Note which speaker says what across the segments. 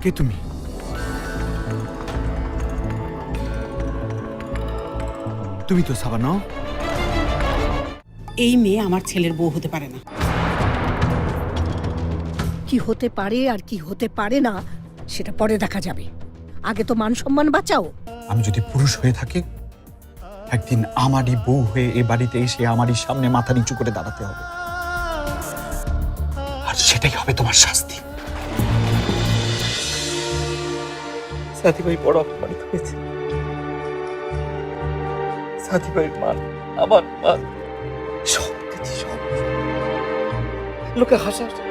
Speaker 1: কে তুমি? তুমি তো সাবা নও।
Speaker 2: এই মেয়ে আমার ছেলের বউ হতে পারে না।
Speaker 3: কি হতে পারে আর কি হতে পারে না সেটা পরে দেখা যাবে, আগে তো মান সম্মান বাঁচাও।
Speaker 4: আমি যদি পুরুষ হয়ে থাকি, একদিন আমারই বউ হয়ে এ বাড়িতে এসে আমারই সামনে মাথা নিচু করে দাঁড়াতে হবে, আর সেটাই হবে তোমার শাস্তি।
Speaker 5: সাথী ভাই বড় অপমানিত হয়েছে। সাথী ভাইয়ের মান, আমার মান, সব কিছু, সব লোকে হাসাহাসি।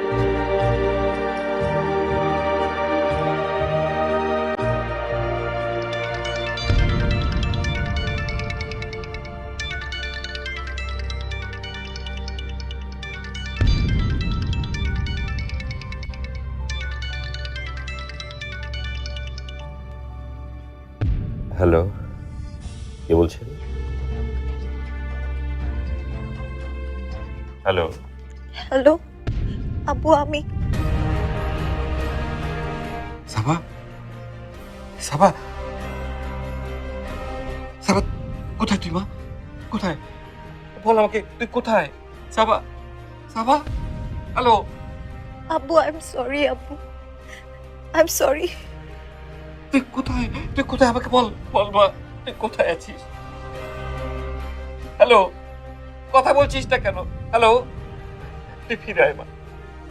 Speaker 5: হ্যালো, কে বলছেন? হ্যালো
Speaker 6: হ্যালো আব্বু, আমি
Speaker 4: সাবা, সাবা, সাবা, কোথায় তুই মা? কোথায়?
Speaker 5: বল আমাকে, তুই কোথায়? সাবা, সাবা, হ্যালো।
Speaker 6: আব্বু, আই এম সরি আব্বু, আই এম সরি।
Speaker 5: তুই কোথায়? তুই কোথায় আমাকে বল, বল মা, তুই কোথায় আছিস? হ্যালো, কথা বলছিস না কেন? হ্যালো, তুই ফিরে আয় মা,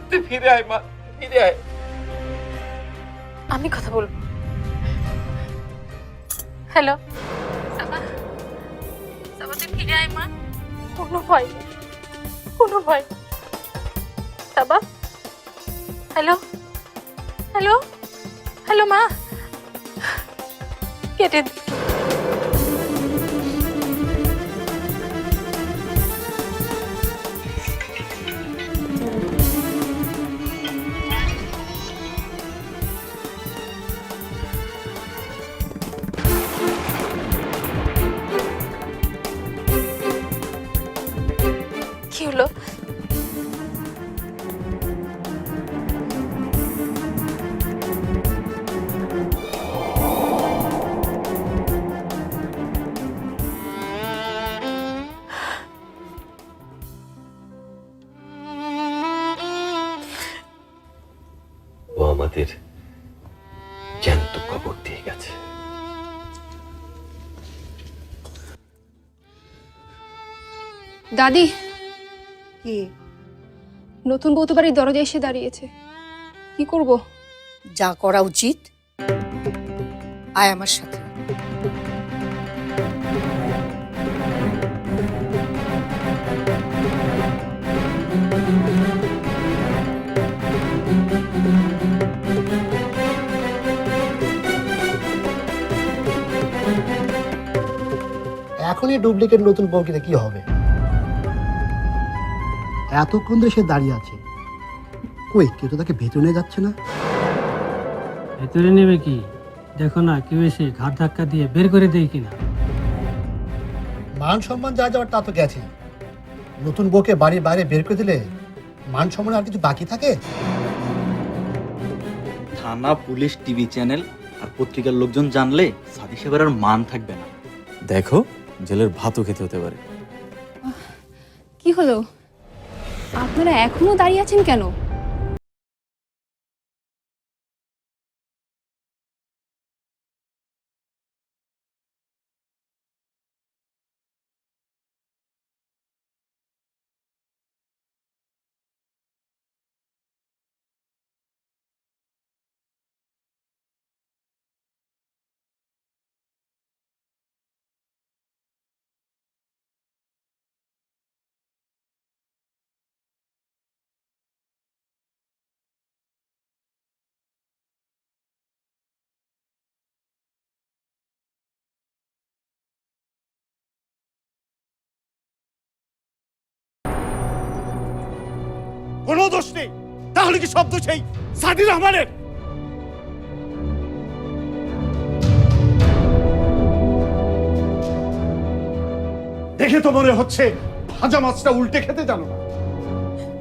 Speaker 5: তুই ফিরে আয় মা, ফিরে আয়।
Speaker 6: আমি কথা বলবো। হ্যালো সাবা, সাবা তুই ফিরে আয় মা, কোনো ভয় নেই, কোনো ভয় নেই। সাবা, হ্যালো, হ্যালো, হ্যালো মা, কেটে কি হলো?
Speaker 5: ও আমাদের জ্যান্ত কবর দিয়ে গেছে।
Speaker 7: দাদি,
Speaker 3: কি
Speaker 7: নতুন বউ তো বাড়ির দরজায় এসে দাঁড়িয়েছে, কি করব?
Speaker 3: যা করা উচিত, আয় আমার সাথে।
Speaker 8: এখনই ডুপ্লিকেট নতুন বউ কিনে কি হবে? এতক্ষণ ধরে সে দাঁড়িয়ে আছে, কই কেউ তো তাকে ভেতরে নিয়ে যাচ্ছে না।
Speaker 9: ভেতরে নেবে কি? দেখো না কেউ এসে ঘাট ধাক্কা দিয়ে বের করে দেয় কিনা।
Speaker 8: মান সম্মান যা যাওয়ার তা তো গেছে, নতুন বউকে বাড়ির বাইরে বের করে দিলে মান সম্মান আর কিছু বাকি থাকে?
Speaker 10: থানা, পুলিশ, টিভি চ্যানেল আর পত্রিকার লোকজন জানলে সাদি সাহেবের আর মান থাকবে না। দেখো, জেলের ভাতও খেতে হতে পারে।
Speaker 7: কি হলো? আপনারা এখনো দাঁড়িয়ে আছেন কেন?
Speaker 1: কোনো দোষ নেই, তাহলে কি সব দোষ এই সাদি রহমানের? দেখে তো মনে হচ্ছে ভাজা মাছটা উল্টে খেতে জানো না।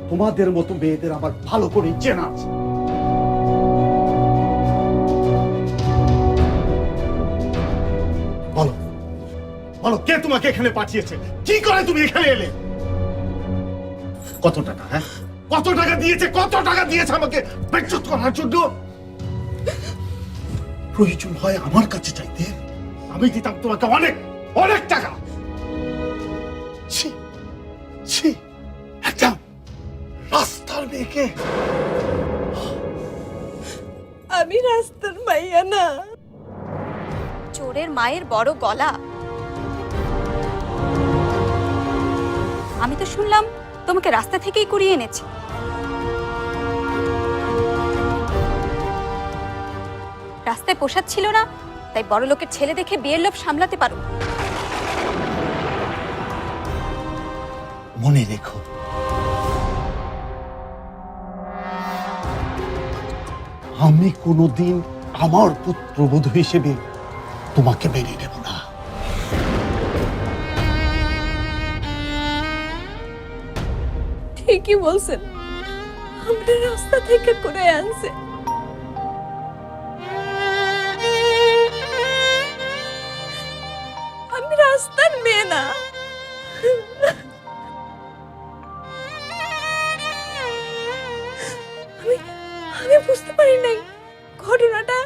Speaker 1: তোমাদের মতো মেয়েদের আমার ভালো করে চেনা আছে। বলো বলো, কে তোমাকে এখানে পাঠিয়েছে? কি করে তুমি এখানে এলে? কত টাকা? হ্যাঁ, কত টাকা দিয়েছে? কত টাকা দিয়েছে আমাকে বেজ্জত করার জন্য? প্রয়োজন হয় আমার কাছে চাইতে, আমি দিতাম তোমাকে অনেক অনেক টাকা। ছি ছি, একটা রাস্তার মেয়েকে।
Speaker 6: আমি রাস্তার মাইয়া না। চোরের মায়ের বড় গলা। আমি তো শুনলাম তোমাকে রাস্তা থেকেই কুড়িয়ে এনেছে। রাস্তায় পোশাক ছিল না, তাই বড় লোকের ছেলে দেখে বিয়ের লোভ সামলাতে পারো।
Speaker 1: মনে রেখো, আমি কোনোদিন আমার পুত্রবধূ হিসেবে তোমাকে মেনে নেব না।
Speaker 6: ঠিকই বলছেন, আমরা রাস্তা থেকে করে আনছে। আমি রাস্তার মেয়ে না। আমি বুঝতে পারি নাই ঘটনাটা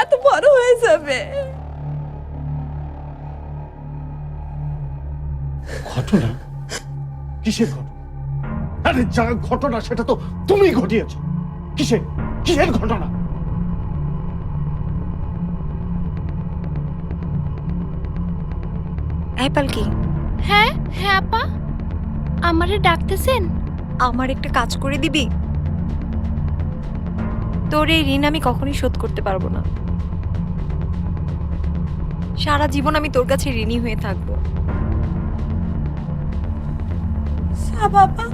Speaker 6: এত বড় হয়ে যাবে।
Speaker 1: ঘটনা? কিসের ঘটনা? আরে যা ঘটনা সেটা তো তুমি ঘটিয়েছ। কিসের কিসের ঘটনা?
Speaker 6: এই পালকি। হ্যাঁ হ্যাঁ আপা, আমারে ডাকতেছেন? আমার একটা কাজ করে দিবি? তোর এই ঋণ আমি কখনোই শোধ করতে পারবো না। সারা জীবন আমি তোর কাছে ঋণী হয়ে থাকবো। বাবা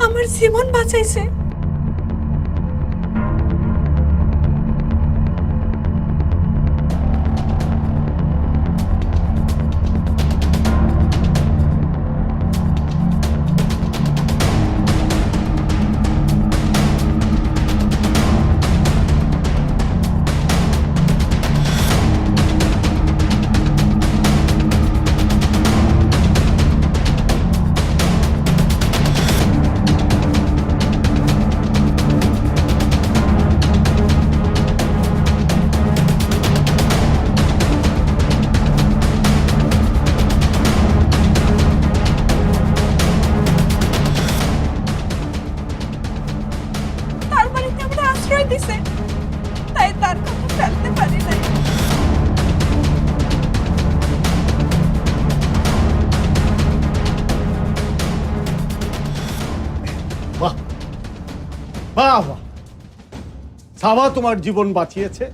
Speaker 6: আমার জীবন বাঁচাইছে। দিছে, তাই তার কথা ফেলতে পারি নাই।
Speaker 1: বাহ বাহ বাহ, সাবা তোমার জীবন বাঁচিয়েছে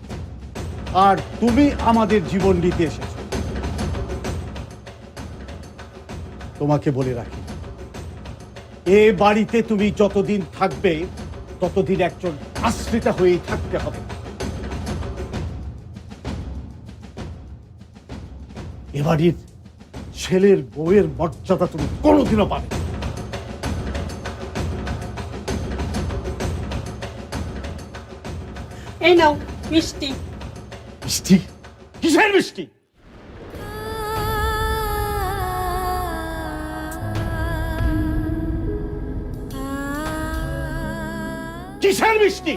Speaker 1: আর তুমি আমাদের জীবন নিতে এসেছো। তোমাকে বলে রাখি, এ বাড়িতে তুমি যতদিন থাকবে ততদিন একজন আশ্রিতা হয়েই থাকতে হবে। এ বাড়ির ছেলের বউয়ের মর্যাদা তুমি কোনোদিনও পাবে না।
Speaker 2: এই নাও মিষ্টি।
Speaker 1: মিষ্টি? কিসের মিষ্টি? কিসের মিষ্টি?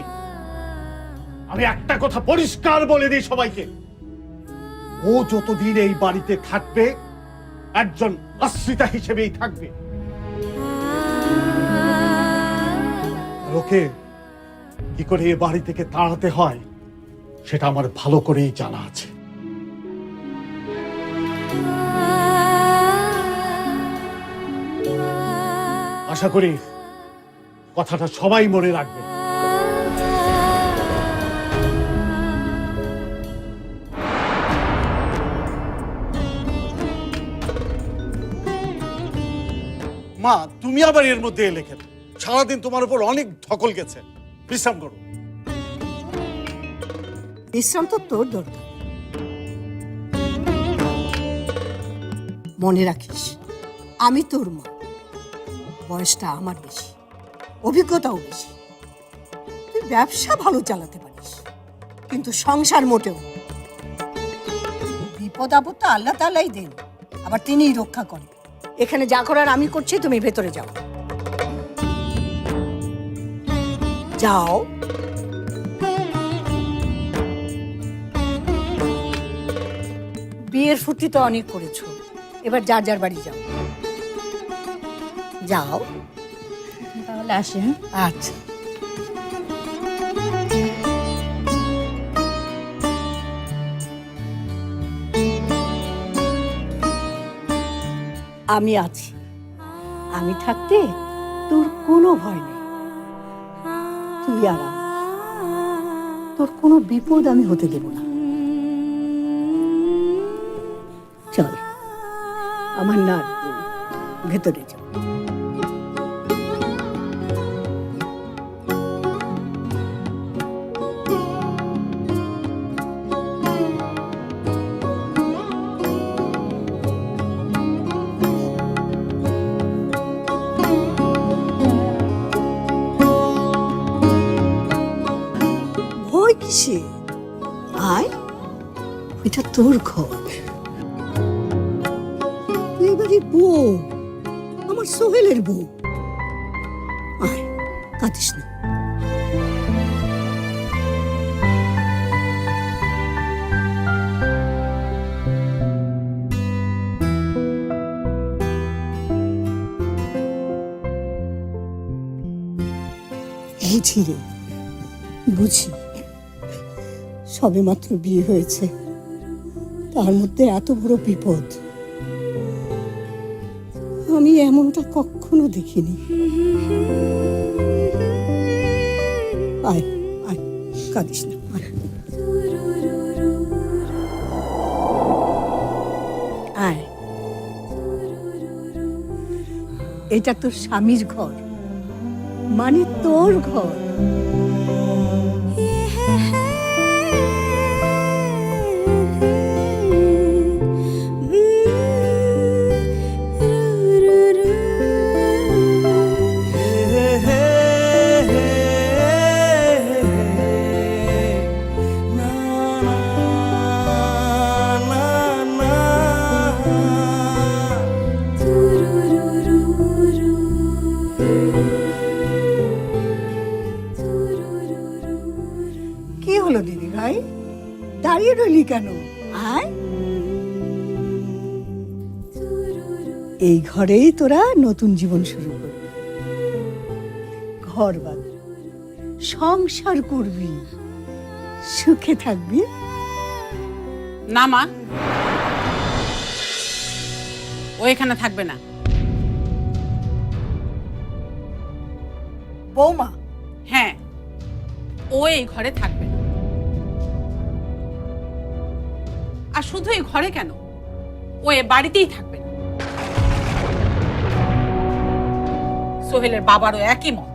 Speaker 1: আমি একটা কথা পরিষ্কার বলে দিই সবাইকে, ও যতদিন এই বাড়িতে থাকবে একজন আশ্রিতা হিসেবেই থাকবে। ওকে কি করে এ বাড়ি থেকে তাড়াতে হয় সেটা আমার ভালো করেই জানা আছে। আশা করি কথাটা সবাই মনে রাখবে। মা, তুমি আবার এর মধ্যে এলে কেন? সারাদিন তোমার উপর অনেক ধকল গেছে, বিশ্রাম করো।
Speaker 3: বিশ্রাম তো তোর দরকার। মনে রাখিস, আমি তোর মা, বয়সটা আমার বেশি। অভিজ্ঞতাও বেশি। তুই ব্যবসা ভালো চালাতে পারিস, কিন্তু সংসার মোটেও না। বিপদ আপদ তো আল্লাহ তাআলাই দেন, আবার তিনিই রক্ষা করেন। এখানে যা করার আমি করছি, তুমি ভেতরে যাও। যাও। বিয়ের ফুর্তি তো অনেক করেছো, এবার যার যার বাড়ি যাও। যাও।
Speaker 6: তাহলে আসি।
Speaker 3: আচ্ছা। আমি আছি, আমি থাকতে তোর কোনো ভয় নেই। তুই আরাম, তোর কোনো বিপদ আমি হতে দেব না। চল আমার না, ভেতরে চল। ভয় কিসে? আয়, এটা তোর ঘর। তুই এবারে বউ, আমার সোহেলের বউ। আয়, কাঁদিস না। বুঝি রে, বুঝি। সবে মাত্র বিয়ে হয়েছে, তার মধ্যে এত বড় বিপদ। আমি এমনটা কখনো দেখিনি। আয় আয়, কাঁদিস না, আয়। আয়, এটা তোর স্বামীর ঘর, মানে তোর ঘর। কি হলো দিদি ভাই, দাঁড়িয়ে রইলি কেন? আয়, এই ঘরেই তোরা নতুন জীবন শুরু করবি, ঘর বাঁধবি, সংসার করবি, সুখে থাকবি।
Speaker 2: না মা, ও এখানে থাকবে না।
Speaker 3: বৌমা,
Speaker 2: হ্যাঁ, ও এই ঘরে থাকবে না। আর শুধু এই ঘরে কেন, ও এ বাড়িতেই থাকবে না। সোহেলের বাবারও একই মত,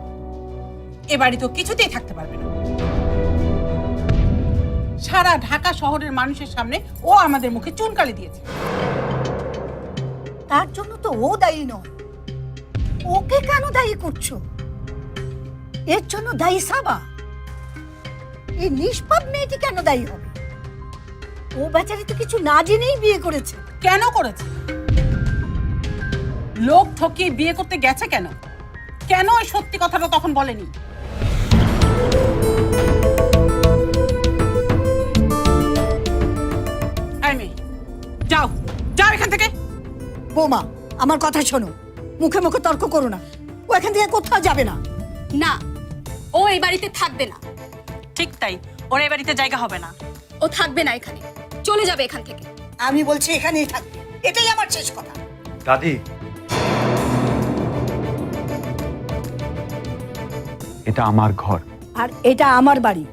Speaker 2: এ বাড়িতেও কিছুতেই থাকতে পারবে না। সারা ঢাকা শহরের মানুষের সামনে ও আমাদের মুখে চুনকালি দিয়েছে।
Speaker 3: তার জন্য তো ও দায়ী নয়, ওকে কেন দায়ী করছো? এর জন্য দায়ী সাবা। এই নিষ্পাপ মেয়েটি কেন দায়ী হবে? ও বেচারি তো কিছু না জেনেই বিয়ে করেছে।
Speaker 2: কেন করেছে? লোক ঠকিয়ে বিয়ে করতে গেছে কেন? কেন ওই সত্যি কথাটা তখন বলেনি? যাও যাও এখান থেকে।
Speaker 3: বৌমা, আমার কথা শোনো, মুখে মুখে তর্ক করো না। ও এখান থেকে কোথাও যাবে না।
Speaker 6: না, ও এই বাড়িতে থাকবে না।
Speaker 2: ঠিক তাই, ওর এই বাড়িতে জায়গা হবে না।
Speaker 6: ও থাকবে না এখানে, চলে যাবে এখান থেকে।
Speaker 3: আমি বলছি এখানেই থাকবে, এটাই আমার শেষ কথা।
Speaker 4: দাদি, এটা আমার ঘর,
Speaker 3: আর এটা আমার বাড়ি।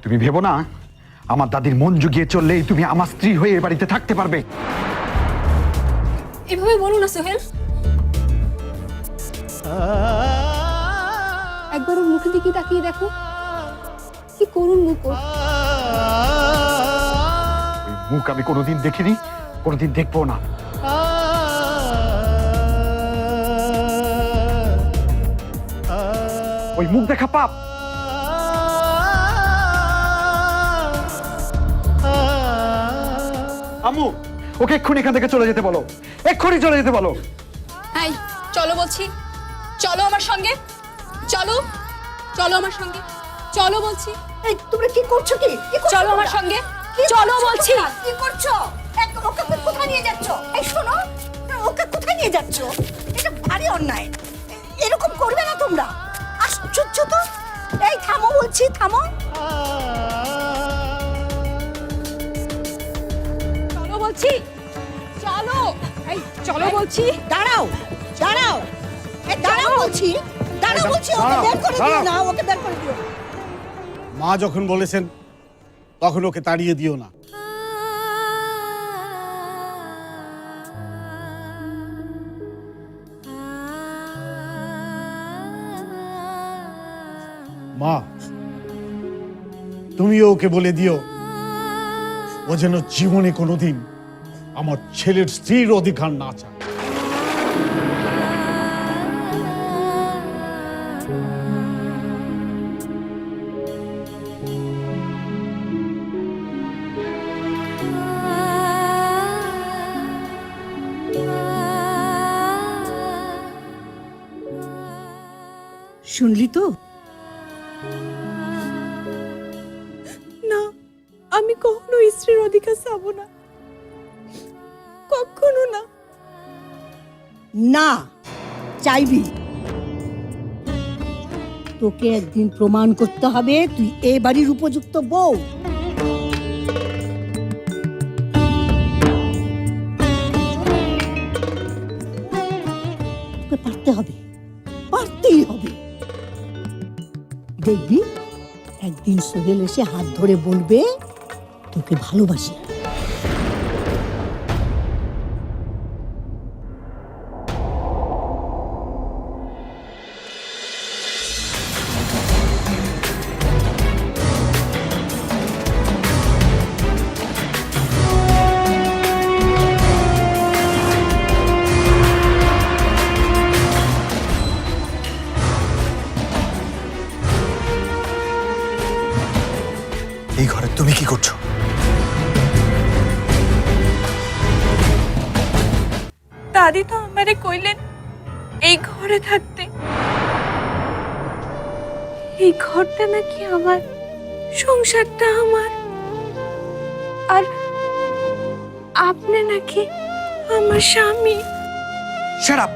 Speaker 4: তুমি ভেবো না আমার দাদির মন জুগিয়ে চললেই তুমি আমার স্ত্রী হয়ে এ বাড়িতে থাকতে পারবে।
Speaker 6: এভাবে বলো না সোহেল।
Speaker 7: একবার ওর মুখের দিকে তাকিয়ে দেখো, কি করুন মুকুল।
Speaker 1: ওই মুখ আমি কোনোদিন দেখিনি, কোনোদিন দেখবো না। ওই মুখ দেখা পাপ। আম্মু, ওকে এক্ষুনি এখান থেকে চলে যেতে বলো, এক্ষুনি চলে যেতে বলো।
Speaker 6: এই চলো বলছি, চলো আমার সঙ্গে, চলো চলো আমার সঙ্গে, চলো বলছি,
Speaker 3: এই তোমরা কি করছো কি? কি করছো
Speaker 6: চলো আমার
Speaker 3: তোমরা?
Speaker 6: সঙ্গে,
Speaker 3: কি
Speaker 6: চলো
Speaker 3: করছো
Speaker 6: বলছি।
Speaker 3: তোমরা? কি করছো? ওকে কোথায় নিয়ে যাচ্ছ? এই শোনো, ওকে কোথায় নিয়ে যাচ্ছ? এটা ভারী অন্যায়, এরকম করবে না তোমরা। আশ্চর্য তো। এই থামো বলছি, থামো।
Speaker 6: চলো বলছি, চলো, এই চলো বলছি।
Speaker 3: দাঁড়াও, দাঁড়াও, এই দাঁড়াও বলছি, দাঁড়াও বলছি। ওকে বের করে দিও না, ওকে বের করে দিও।
Speaker 1: মা যখন বলেছেন তখন ওকে তাড়িয়ে দিও না। মা, তুমিও ওকে বলে দিও ও যেন জীবনে কোনোদিন আমার ছেলের স্ত্রীর অধিকার না চায়।
Speaker 3: শুনলি তো?
Speaker 6: না, আমি কখনো স্ত্রীর অধিকার চাবো না, কখনো না।
Speaker 3: না, চাইবি। তোকে একদিন প্রমাণ করতে হবে তুই এ বাড়ির উপযুক্ত বউ। তোকে পারতে হবে, পারতেই হবে। দেখবি একদিন সোহেল এসে হাত ধরে বলবে তোকে ভালোবাসি।
Speaker 4: এই ঘরে তুমি কি করছো?
Speaker 6: দাদি তো আমারে কইলেন এই ঘরে থাকতে, এই ঘরটা নাকি আমার, সংসারটা আমার, আর আপনি নাকি আমার স্বামী।
Speaker 4: Shut up.